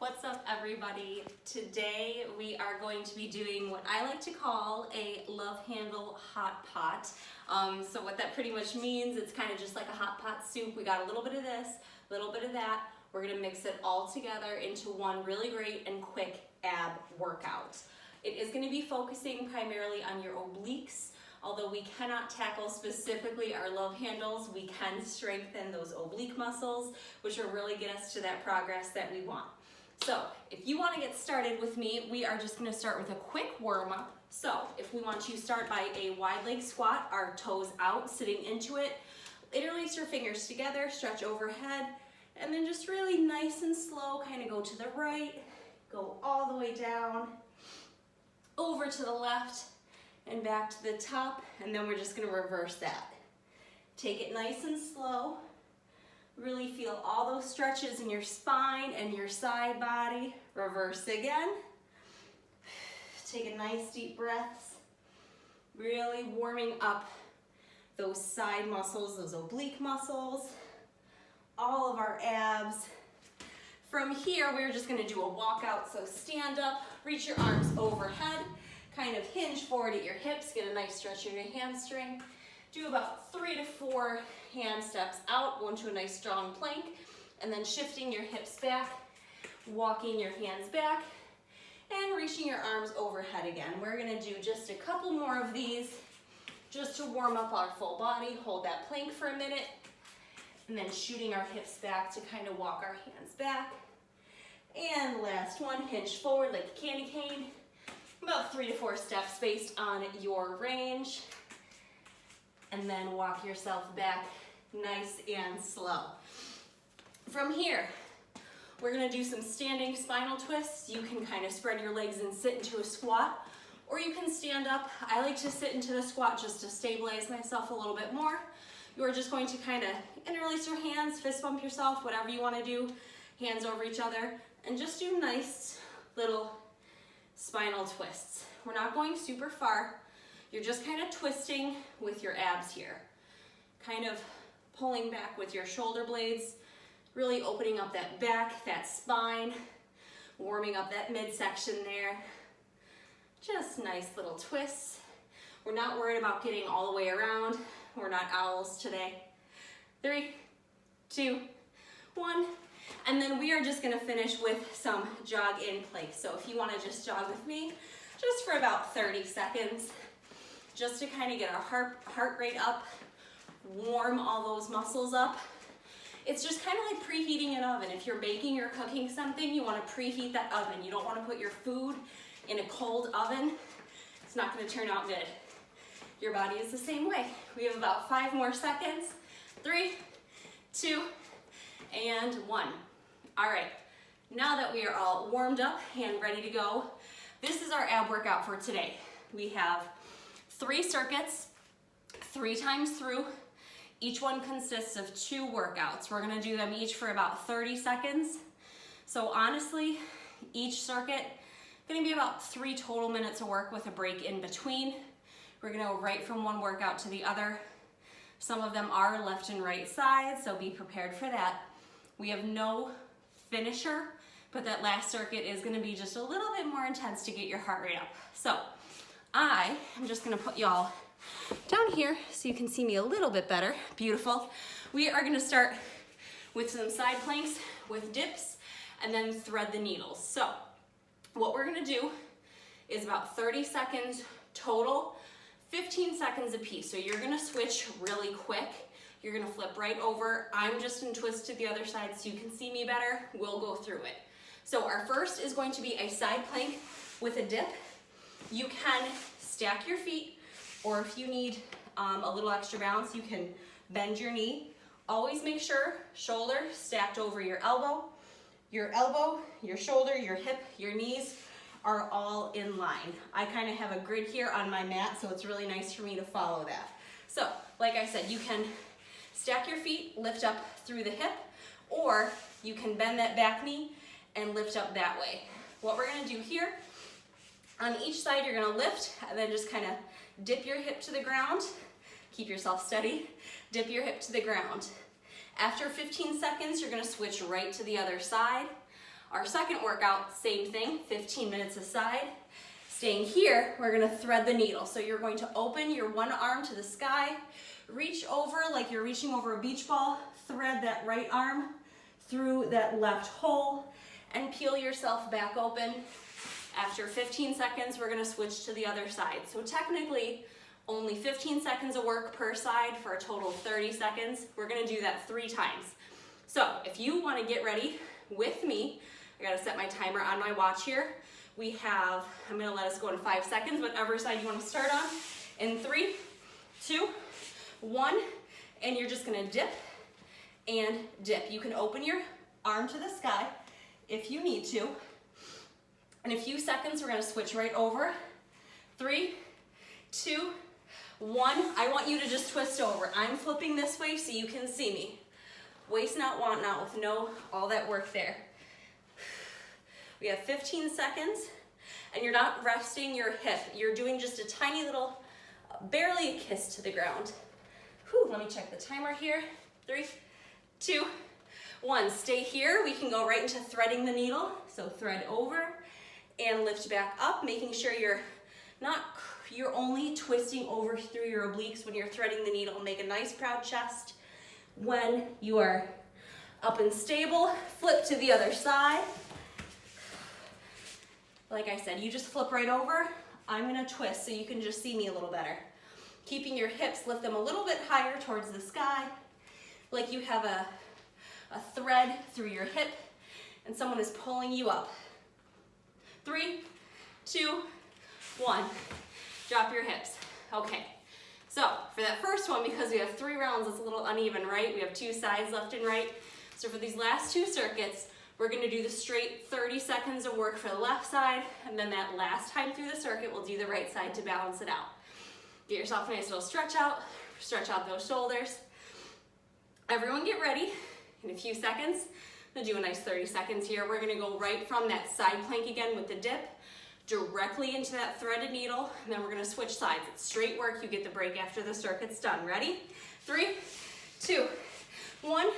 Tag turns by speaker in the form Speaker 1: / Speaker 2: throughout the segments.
Speaker 1: What's up, everybody? Today we are going to be doing what I like to call a love handle hot pot. So what that pretty much means, it's kind of just like a hot pot soup. We got a little bit of this, a little bit of that. We're gonna mix it all together into one really great and quick ab workout. It is gonna be focusing primarily on your obliques. Although we cannot tackle specifically our love handles, we can strengthen those oblique muscles, which will really get us to that progress that we want. So if you want to get started with me, we are just going to start with a quick warm-up. So if we want to start by a wide leg squat, our toes out, sitting into it, interlace your fingers together, stretch overhead, and then just really nice and slow, kind of go to the right, go all the way down, over to the left, and back to the top, and then we're just going to reverse that. Take it nice and slow. Really feel all those stretches in your spine and your side body. Reverse again. Take a nice deep breath. Really warming up those side muscles, those oblique muscles, all of our abs. From here, we're just going to do a walkout. So stand up, reach your arms overhead, kind of hinge forward at your hips, get a nice stretch in your hamstring. Do about 3 to 4 hand steps out, go into a nice strong plank, and then shifting your hips back, walking your hands back, and reaching your arms overhead again. We're gonna do just a couple more of these just to warm up our full body. Hold that plank for a minute, and then shooting our hips back to kind of walk our hands back. And last one, hinge forward like a candy cane. About 3 to 4 steps based on your range. And then walk yourself back nice and slow. From here, we're gonna do some standing spinal twists. You can kind of spread your legs and sit into a squat, or you can stand up. I like to sit into the squat just to stabilize myself a little bit more. You're just going to kind of interlace your hands, fist bump yourself, whatever you wanna do, hands over each other, and just do nice little spinal twists. We're not going super far. You're just kind of twisting with your abs here. Kind of pulling back with your shoulder blades, really opening up that back, that spine, warming up that midsection there. Just nice little twists. We're not worried about getting all the way around. We're not owls today. 3, 2, 1. And then we are just gonna finish with some jog in place. So if you wanna just jog with me, just for about 30 seconds, just to kind of get our heart rate up, warm all those muscles up. It's just kind of like preheating an oven. If you're baking or cooking something, you want to preheat that oven. You don't want to put your food in a cold oven. It's not going to turn out good. Your body is the same way. We have about 5 more seconds. 3, 2, and 1. All right, now that we are all warmed up and ready to go, this is our ab workout for today. We have 3 circuits, 3 times through. Each one consists of 2 workouts. We're gonna do them each for about 30 seconds. So honestly, each circuit gonna be about 3 total minutes of work with a break in between. We're gonna go right from one workout to the other. Some of them are left and right sides, so be prepared for that. We have no finisher, but that last circuit is gonna be just a little bit more intense to get your heart rate up. So I am just gonna put y'all down here so you can see me a little bit better. Beautiful. We are gonna start with some side planks with dips and then thread the needles. So what we're gonna do is about 30 seconds total, 15 seconds a piece. So you're gonna switch really quick. You're gonna flip right over. I'm just gonna twist to the other side so you can see me better. We'll go through it. So our first is going to be a side plank with a dip. You can stack your feet, or if you need a little extra balance, you can bend your knee. Always make sure shoulder stacked over your elbow, your shoulder, your hip, your knees are all in line. I kind of have a grid here on my mat, so it's really nice for me to follow that. So, like I said, you can stack your feet, lift up through the hip, or you can bend that back knee and lift up that way. What we're gonna do here, on each side, you're gonna lift and then just kind of dip your hip to the ground. Keep yourself steady. Dip your hip to the ground. After 15 seconds, you're gonna switch right to the other side. Our second workout, same thing, 15 minutes aside. Staying here, we're gonna thread the needle. So you're going to open your one arm to the sky, reach over like you're reaching over a beach ball, thread that right arm through that left hole, and peel yourself back open. After 15 seconds, we're gonna switch to the other side. So technically, only 15 seconds of work per side for a total of 30 seconds. We're gonna do that 3 times. So if you wanna get ready with me, I gotta set my timer on my watch here. We have, I'm gonna let us go in 5 seconds, whatever side you wanna start on. In 3, 2, 1, and you're just gonna dip and dip. You can open your arm to the sky if you need to. In a few seconds, we're gonna switch right over. 3, 2, 1. I want you to just twist over. I'm flipping this way so you can see me. Waste not, want not, with no, all that work there. We have 15 seconds, and you're not resting your hip. You're doing just a tiny little, barely a kiss to the ground. Whew, let me check the timer here. 3, 2, 1. Stay here. We can go right into threading the needle. So thread over and lift back up, making sure you're only twisting over through your obliques when you're threading the needle. Make a nice proud chest. When you are up and stable, flip to the other side. Like I said, you just flip right over. I'm gonna twist so you can just see me a little better. Keeping your hips, lift them a little bit higher towards the sky, like you have a thread through your hip and someone is pulling you up. 3, 2, 1. Drop your hips. Okay, so for that first one, because we have 3 rounds, it's a little uneven, right? We have 2 sides, left and right. So for these last 2 circuits, we're gonna do the straight 30 seconds of work for the left side, and then that last time through the circuit, we'll do the right side to balance it out. Get yourself a nice little stretch out those shoulders. Everyone get ready. In a few seconds, I'm gonna do a nice 30 seconds here. We're gonna go right from that side plank again with the dip, directly into that threaded needle, and then we're gonna switch sides. It's straight work, you get the break after the circuit's done. Ready? 3, 2, 1.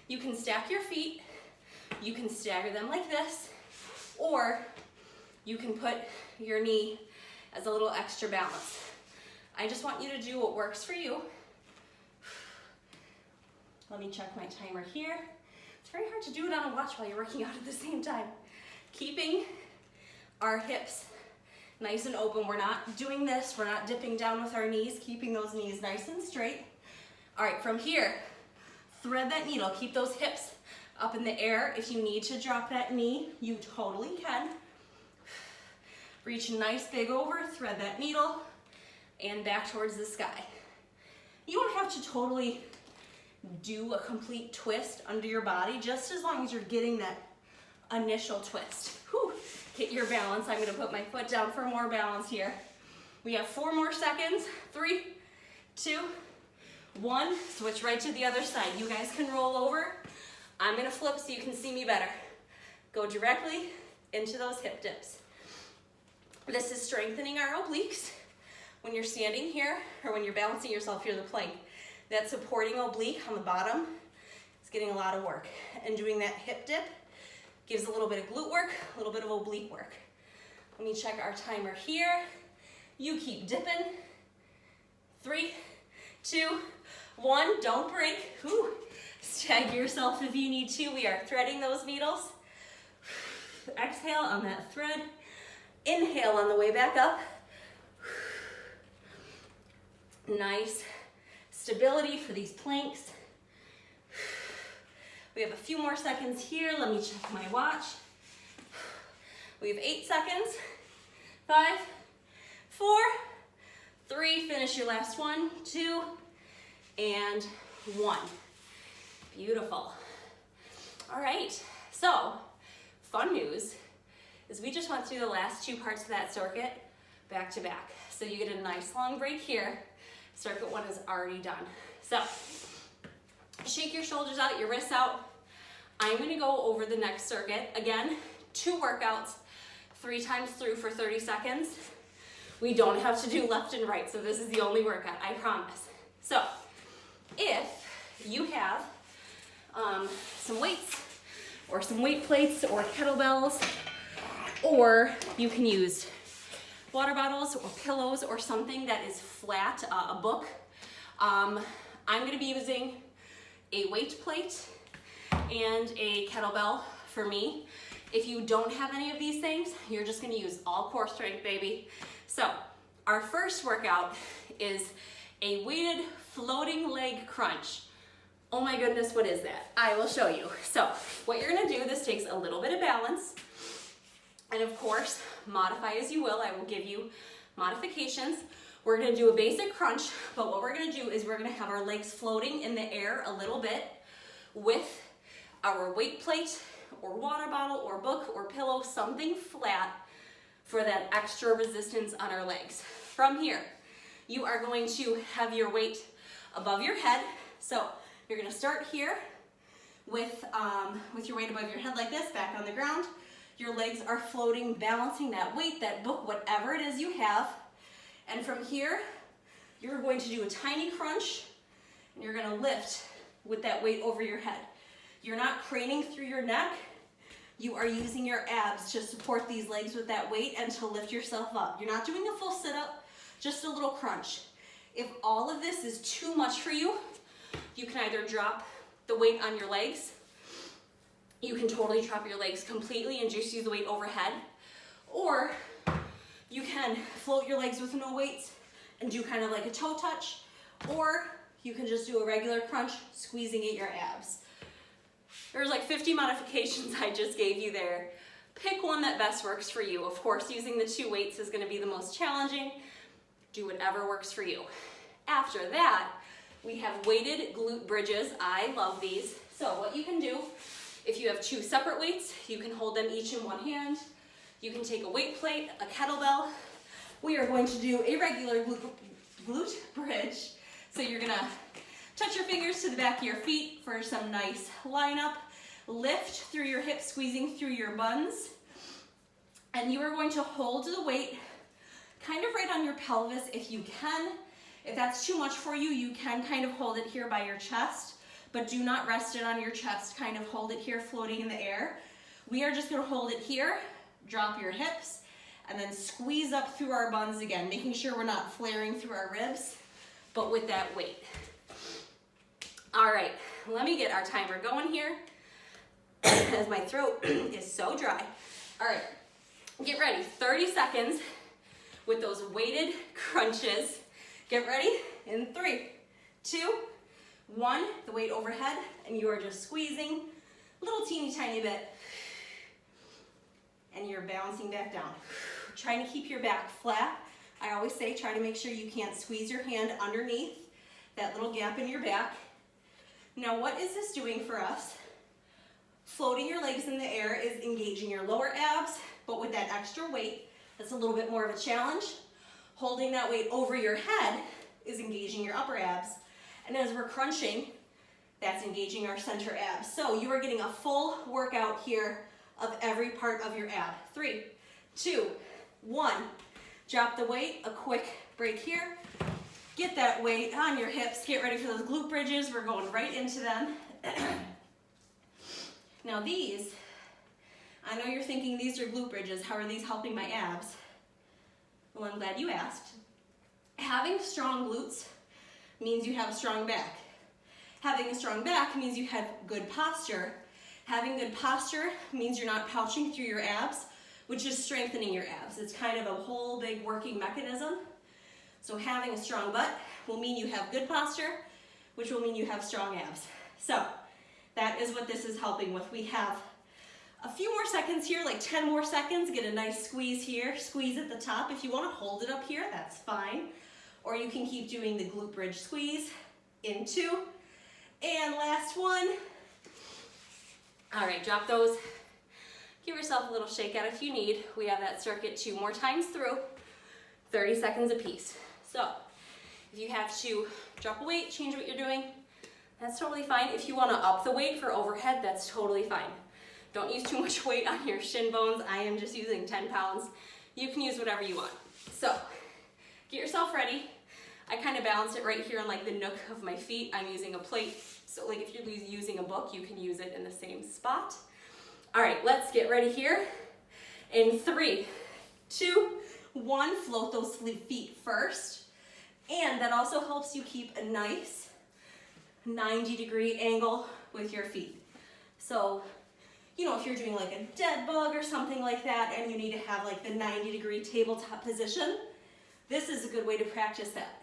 Speaker 1: You can stack your feet. You can stagger them like this, or you can put your knee as a little extra balance. I just want you to do what works for you. Let me check my timer here. It's very hard to do it on a watch while you're working out at the same time. Keeping our hips nice and open. We're not doing this. We're not dipping down with our knees, keeping those knees nice and straight. All right, from here, thread that needle. Keep those hips up in the air. If you need to drop that knee, you totally can. Reach nice big over, thread that needle, and back towards the sky. You don't have to totally do a complete twist under your body, just as long as you're getting that initial twist. Whew. Get your balance. I'm gonna put my foot down for more balance here. We have 4 more seconds. 3, 2, 1. Switch right to the other side. You guys can roll over. I'm gonna flip so you can see me better. Go directly into those hip dips. This is strengthening our obliques. When you're standing here, or when you're balancing yourself here, the plank, that supporting oblique on the bottom is getting a lot of work. And doing that hip dip gives a little bit of glute work, a little bit of oblique work. Let me check our timer here. You keep dipping. 3, 2, 1, don't break. Whew. Stagger yourself if you need to. We are threading those needles. Exhale on that thread. Inhale on the way back up. Nice stability for these planks. We have a few more seconds here. Let me check my watch. We have 8 seconds. 5, 4, 3. Finish your last 1, 2, and 1. Beautiful. All right, so fun news is we just went through the last 2 parts of that circuit back to back. So you get a nice long break here. Circuit 1 is already done. So shake your shoulders out, your wrists out. I'm gonna go over the next circuit. Again, 2 workouts, 3 times through for 30 seconds. We don't have to do left and right, so this is the only workout, I promise. So if you have some weights or some weight plates or kettlebells, or you can use water bottles or pillows or something that is flat, a book. I'm gonna be using a weight plate and a kettlebell for me. If you don't have any of these things, you're just gonna use all core strength, baby. So our first workout is a weighted floating leg crunch. Oh my goodness, what is that? I will show you. So what you're gonna do, this takes a little bit of balance, and of course, modify as you will. I will give you modifications. We're gonna do a basic crunch, but what we're gonna do is we're gonna have our legs floating in the air a little bit with our weight plate or water bottle or book or pillow, something flat for that extra resistance on our legs. From here, you are going to have your weight above your head. So you're gonna start here with your weight above your head like this, back on the ground. Your legs are floating, balancing that weight, that book, whatever it is you have. And from here, you're going to do a tiny crunch, and you're gonna lift with that weight over your head. You're not craning through your neck. You are using your abs to support these legs with that weight and to lift yourself up. You're not doing a full sit-up, just a little crunch. If all of this is too much for you, you can either drop the weight on your legs. You can totally drop your legs completely and just use the weight overhead. Or you can float your legs with no weights and do kind of like a toe touch. Or you can just do a regular crunch, squeezing at your abs. There's like 50 modifications I just gave you there. Pick one that best works for you. Of course, using the 2 weights is gonna be the most challenging. Do whatever works for you. After that, we have weighted glute bridges. I love these. So what you can do, if you have 2 separate weights, you can hold them each in one hand. You can take a weight plate, a kettlebell. We are going to do a regular glute bridge. So you're gonna touch your fingers to the back of your feet for some nice lineup. Lift through your hips, squeezing through your buns. And you are going to hold the weight kind of right on your pelvis if you can. If that's too much for you, you can kind of hold it here by your chest, but do not rest it on your chest. Kind of hold it here floating in the air. We are just gonna hold it here, drop your hips, and then squeeze up through our buns again, making sure we're not flaring through our ribs, but with that weight. All right, let me get our timer going here as my throat is so dry. All right, get ready, 30 seconds with those weighted crunches. Get ready in 3, 2, 1, the weight overhead, and you are just squeezing a little teeny tiny bit, and you're bouncing back down. Trying to keep your back flat. I always say try to make sure you can't squeeze your hand underneath that little gap in your back. Now what is this doing for us? Floating your legs in the air is engaging your lower abs, but with that extra weight, that's a little bit more of a challenge. Holding that weight over your head is engaging your upper abs. And as we're crunching, that's engaging our center abs. So you are getting a full workout here of every part of your ab. 3, 2, 1. Drop the weight, a quick break here. Get that weight on your hips. Get ready for those glute bridges. We're going right into them. Now these, I know you're thinking these are glute bridges. How are these helping my abs? Well, I'm glad you asked. Having strong glutes means you have a strong back. Having a strong back means you have good posture. Having good posture means you're not pouching through your abs, which is strengthening your abs. It's kind of a whole big working mechanism. So having a strong butt will mean you have good posture, which will mean you have strong abs. So that is what this is helping with. We have a few more seconds here, like 10 more seconds. Get a nice squeeze here, squeeze at the top. If you want to hold it up here, that's fine. Or you can keep doing the glute bridge squeeze in 2. And last one. All right, drop those. Give yourself a little shake out if you need. We have that circuit 2 more times through, 30 seconds apiece. So if you have to drop a weight, change what you're doing, that's totally fine. If you want to up the weight for overhead, that's totally fine. Don't use too much weight on your shin bones. I am just using 10 pounds. You can use whatever you want. So get yourself ready. I kind of balance it right here on like the nook of my feet. I'm using a plate. So like if you're using a book, you can use it in the same spot. All right, let's get ready here. In 3, 2, 1, float those feet first. And that also helps you keep a nice 90-degree angle with your feet. So, you know, if you're doing like a dead bug or something like that and you need to have like the 90-degree tabletop position, this is a good way to practice that,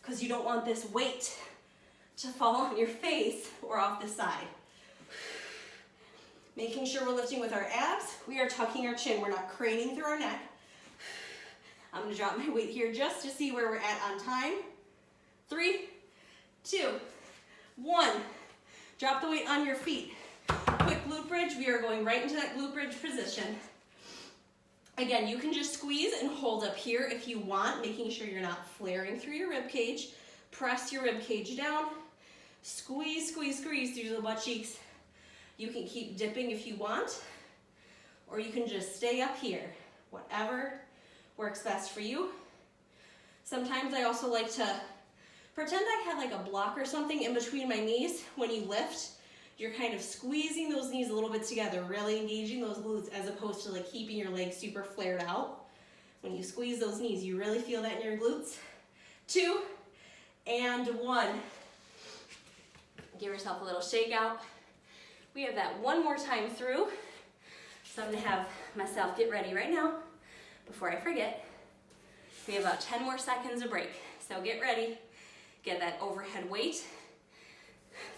Speaker 1: because you don't want this weight to fall on your face or off the side. Making sure we're lifting with our abs. We are tucking our chin. We're not craning through our neck. I'm gonna drop my weight here just to see where we're at on time. 3, 2, 1. Drop the weight on your feet. Quick glute bridge. We are going right into that glute bridge position. Again, you can just squeeze and hold up here if you want, making sure you're not flaring through your rib cage. Press your rib cage down. Squeeze, squeeze, squeeze through the butt cheeks. You can keep dipping if you want, or you can just stay up here. Whatever works best for you. Sometimes I also like to pretend I have like a block or something in between my knees. When you lift, you're kind of squeezing those knees a little bit together, really engaging those glutes, as opposed to like keeping your legs super flared out. When you squeeze those knees, you really feel that in your glutes. 2 and 1. Give yourself a little shake out. We have that one more time through. So I'm gonna have myself get ready right now before I forget. We have about 10 more seconds of break. So get ready, get that overhead weight.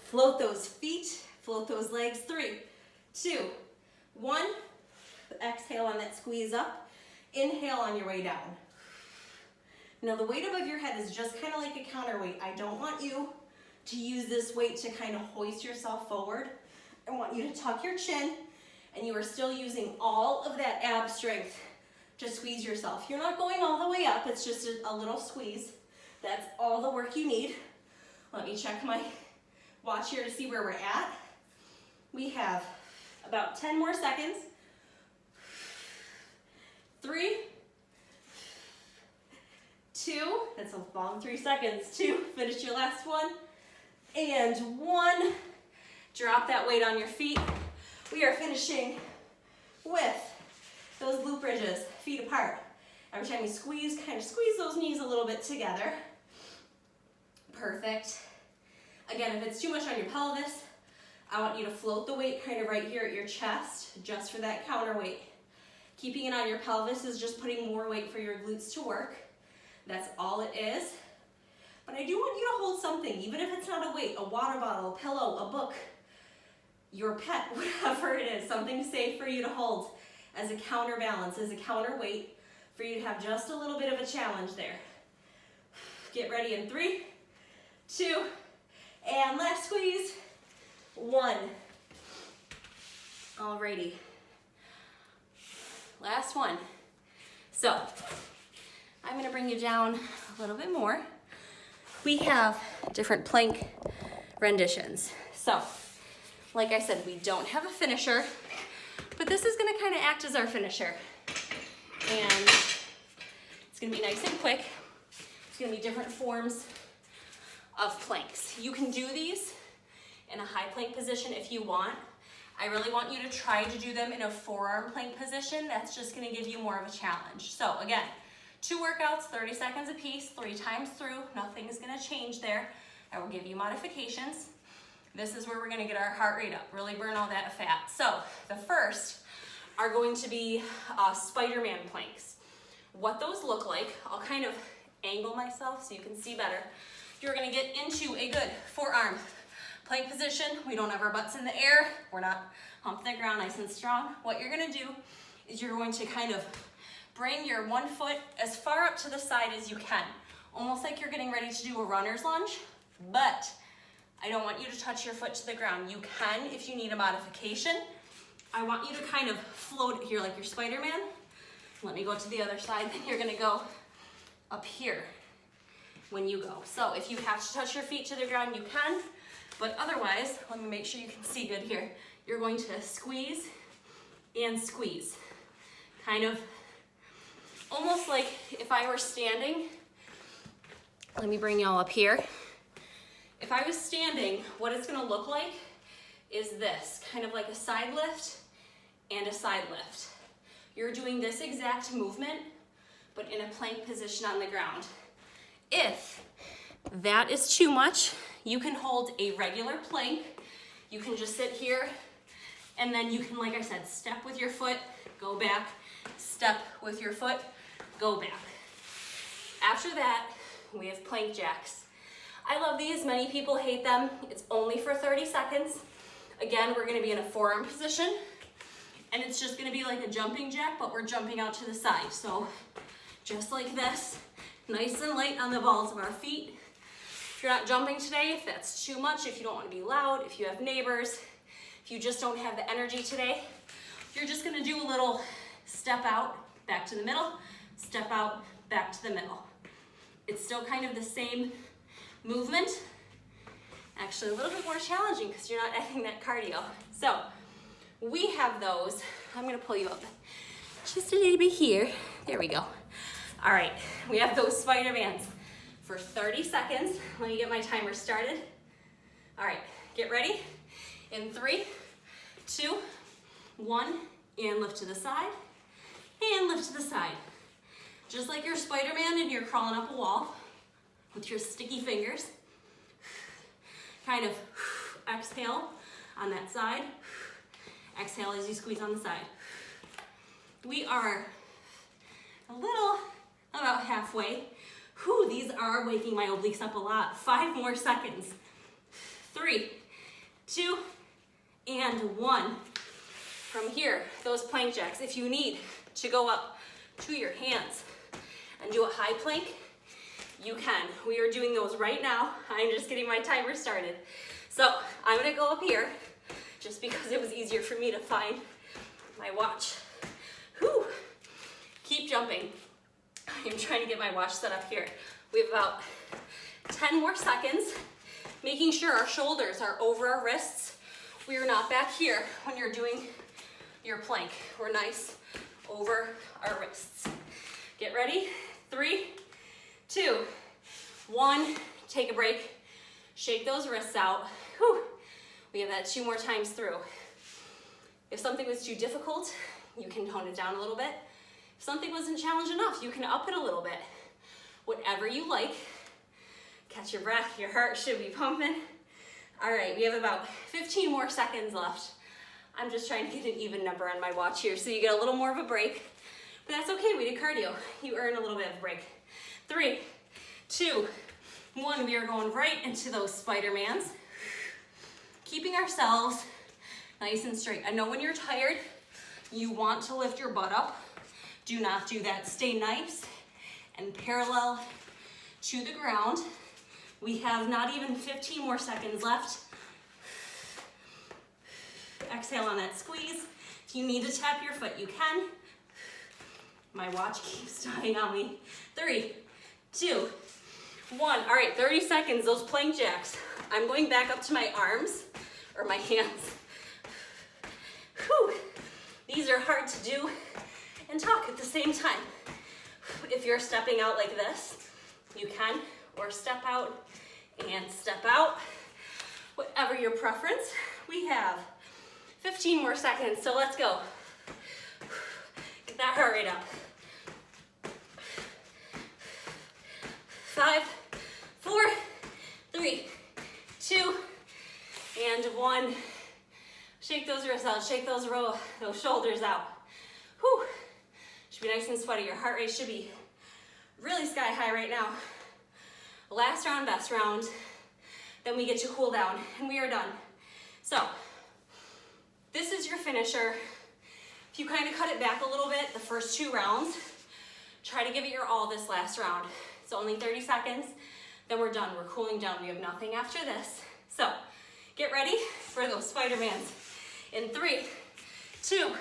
Speaker 1: Float those feet, float those legs. 3, 2, 1. Exhale on that squeeze up. Inhale on your way down. Now the weight above your head is just kind of like a counterweight. I don't want you to use this weight to kind of hoist yourself forward. I want you to tuck your chin, and you are still using all of that ab strength to squeeze yourself. You're not going all the way up, it's just a little squeeze. That's all the work you need. Let me check my watch here to see where we're at. We have about 10 more seconds. 3, 2, that's a long 3 seconds. 2, finish your last one. And 1. Drop that weight on your feet. We are finishing with those glute bridges, feet apart. Every time you squeeze, kind of squeeze those knees a little bit together. Perfect. Again, if it's too much on your pelvis, I want you to float the weight kind of right here at your chest, just for that counterweight. Keeping it on your pelvis is just putting more weight for your glutes to work. That's all it is. But I do want you to hold something, even if it's not a weight, a water bottle, a pillow, a book, your pet, whatever it is, something safe for you to hold as a counterbalance, as a counterweight, for you to have just a little bit of a challenge there. Get ready in 3, 2, and last squeeze, 1. Alrighty. Last one. So, I'm gonna bring you down a little bit more. We have different plank renditions. So, like I said, we don't have a finisher, but this is gonna kind of act as our finisher. And it's gonna be nice and quick. It's gonna be different forms of planks. You can do these in a high plank position if you want. I really want you to try to do them in a forearm plank position. That's just gonna give you more of a challenge. So again, 2 workouts, 30 seconds a piece, 3 times through. Nothing's gonna change there. I will give you modifications. This is where we're gonna get our heart rate up, really burn all that fat. So the first are going to be Spider-Man planks. What those look like, I'll kind of angle myself so you can see better. You're gonna get into a good forearm plank position. We don't have our butts in the air. We're not humping the ground nice and strong. What you're gonna do is you're going to kind of bring your one foot as far up to the side as you can, almost like you're getting ready to do a runner's lunge, but I don't want you to touch your foot to the ground. You can if you need a modification. I want you to kind of float it here like you're Spider-Man. Let me go to the other side, then you're gonna go up here when you go. So if you have to touch your feet to the ground, you can, but otherwise, let me make sure you can see good here. You're going to squeeze and squeeze. Kind of almost like if I were standing. Let me bring y'all up here. If I was standing, what it's gonna look like is this, kind of like a side lift and a side lift. You're doing this exact movement, but in a plank position on the ground. If that is too much, you can hold a regular plank. You can just sit here, and then you can, like I said, step with your foot, go back, step with your foot, go back. After that, we have plank jacks. I love these, many people hate them. It's only for 30 seconds. Again, we're gonna be in a forearm position, and it's just gonna be like a jumping jack, but we're jumping out to the side. So just like this, nice and light on the balls of our feet. If you're not jumping today, if that's too much, if you don't wanna be loud, if you have neighbors, if you just don't have the energy today, you're just gonna do a little step out, back to the middle, step out, back to the middle. It's still kind of the same movement, actually a little bit more challenging because you're not adding that cardio. So we have those. I'm gonna pull you up just a little bit here. There we go. All right, we have those Spider-Mans for 30 seconds. Let me get my timer started. All right, get ready. In 3, 2, 1, and lift to the side, and lift to the side. Just like your Spider-Man and you're crawling up a wall with your sticky fingers. Kind of exhale on that side. Exhale as you squeeze on the side. We are about halfway. Whew, these are waking my obliques up a lot. 5 more seconds. 3, 2, and 1. From here, those plank jacks, if you need to go up to your hands and do a high plank, you can. We are doing those right now. I'm just getting my timer started. So I'm gonna go up here just because it was easier for me to find my watch. Whew. Keep jumping. I'm trying to get my watch set up here. We have about 10 more seconds, making sure our shoulders are over our wrists. We are not back here when you're doing your plank. We're nice over our wrists. Get ready. 3, 2, 1. Take a break. Shake those wrists out. Whew. We have that 2 more times through. If something was too difficult, you can tone it down a little bit. If something wasn't challenged enough, you can up it a little bit. Whatever you like. Catch your breath. Your heart should be pumping. All right, we have about 15 more seconds left. I'm just trying to get an even number on my watch here so you get a little more of a break. But that's okay, we did cardio. You earn a little bit of a break. 3, 2, 1. We are going right into those Spider-Mans. Keeping ourselves nice and straight. I know when you're tired, you want to lift your butt up. Do not do that. Stay nice and parallel to the ground. We have not even 15 more seconds left. Exhale on that squeeze. If you need to tap your foot, you can. My watch keeps dying on me. 3, 2, 1. All right, 30 seconds, those plank jacks. I'm going back up to my arms, or my hands. Whew. These are hard to do and talk at the same time. If you're stepping out like this, you can, or step out and step out. Whatever your preference. We have 15 more seconds, so let's go. Get that heart rate up. 5, 4, 3, 2, and 1. Shake those wrists out, shake those shoulders out. Whew. Should be nice and sweaty. Your heart rate should be really sky high right now. Last round, best round. Then we get to cool down, and we are done. So, this is your finisher. If you kind of cut it back a little bit, the first 2 rounds, try to give it your all this last round. It's only 30 seconds, then we're done. We're cooling down. We have nothing after this. So, get ready for those Spider-Mans. In 3, 2,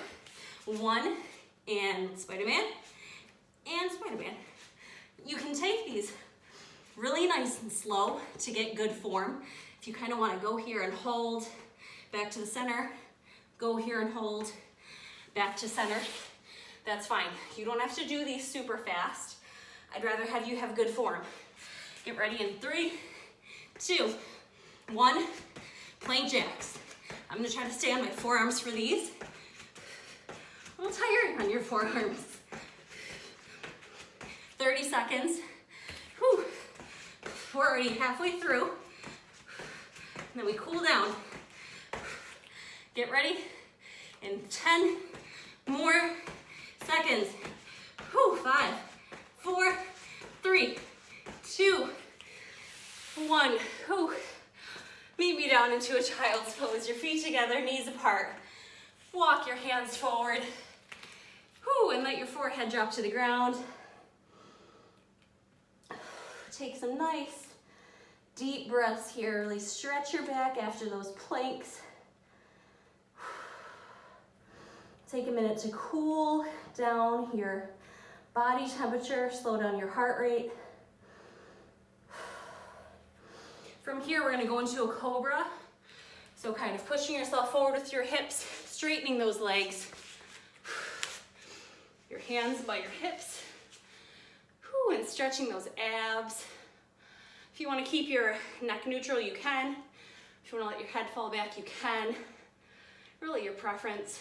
Speaker 1: 1, and Spider-Man, and Spider-Man. You can take these really nice and slow to get good form. If you kind of want to go here and hold, back to the center, go here and hold, back to center, that's fine. You don't have to do these super fast. I'd rather have you have good form. Get ready in 3, 2, 1, plank jacks. I'm gonna try to stay on my forearms for these. a little tiring on your forearms. 30 seconds. Whew. We're already halfway through. And then we cool down. Get ready in 10 more seconds. Whew. 5, 4, 3, 2, 1. Whew. Meet me down into a child's pose. Your feet together, knees apart. Walk your hands forward. Whew, and let your forehead drop to the ground. Take some nice deep breaths here. Really stretch your back after those planks. Take a minute to cool down your body temperature, slow down your heart rate. From here, we're gonna go into a cobra. So kind of pushing yourself forward with your hips, straightening those legs. Your hands by your hips. Whew, and stretching those abs. If you wanna keep your neck neutral, you can. If you wanna let your head fall back, you can. Really your preference.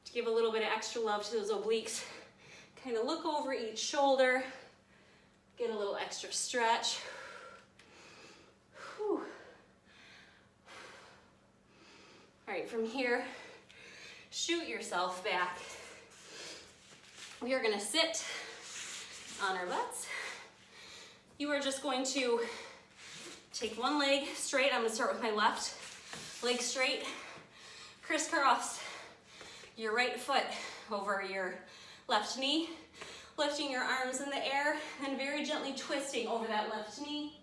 Speaker 1: To give a little bit of extra love to those obliques. Kind of look over each shoulder. Get a little extra stretch. Whew. All right, from here, shoot yourself back. We are gonna sit on our butts. You are just going to take one leg straight. I'm gonna start with my left leg straight. Crisscross your right foot over your left knee, lifting your arms in the air, and very gently twisting over that left knee.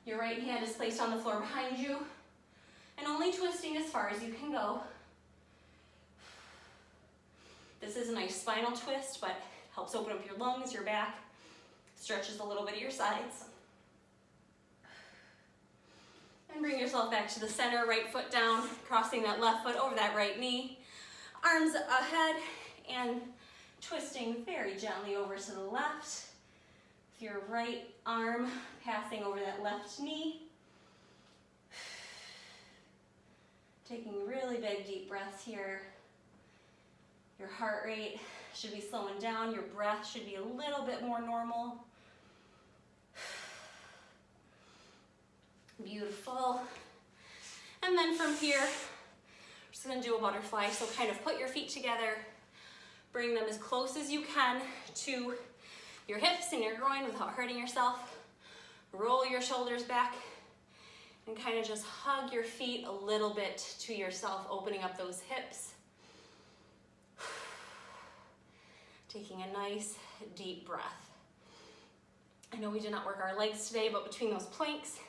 Speaker 1: Your right hand is placed on the floor behind you, and only twisting as far as you can go. This is a nice spinal twist, but helps open up your lungs, your back, stretches a little bit of your sides. And bring yourself back to the center, right foot down, crossing that left foot over that right knee. Arms ahead and twisting very gently over to the left. With your right arm passing over that left knee. Taking really big deep breaths here. Your heart rate should be slowing down. Your breath should be a little bit more normal. Beautiful. And then from here, we're just gonna do a butterfly. So kind of put your feet together, bring them as close as you can to your hips and your groin without hurting yourself. Roll your shoulders back and kind of just hug your feet a little bit to yourself, opening up those hips. Taking a nice deep breath. I know we did not work our legs today, but between those planks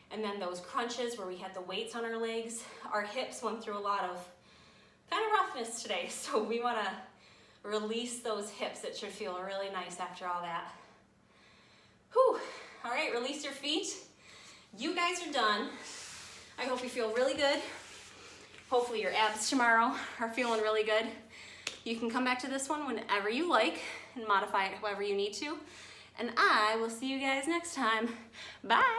Speaker 1: and then those crunches where we had the weights on our legs, our hips went through a lot of kind of roughness today. So we wanna release those hips. It should feel really nice after all that. Whew. All right, release your feet. You guys are done. I hope you feel really good. Hopefully your abs tomorrow are feeling really good. You can come back to this one whenever you like and modify it however you need to. And I will see you guys next time. Bye.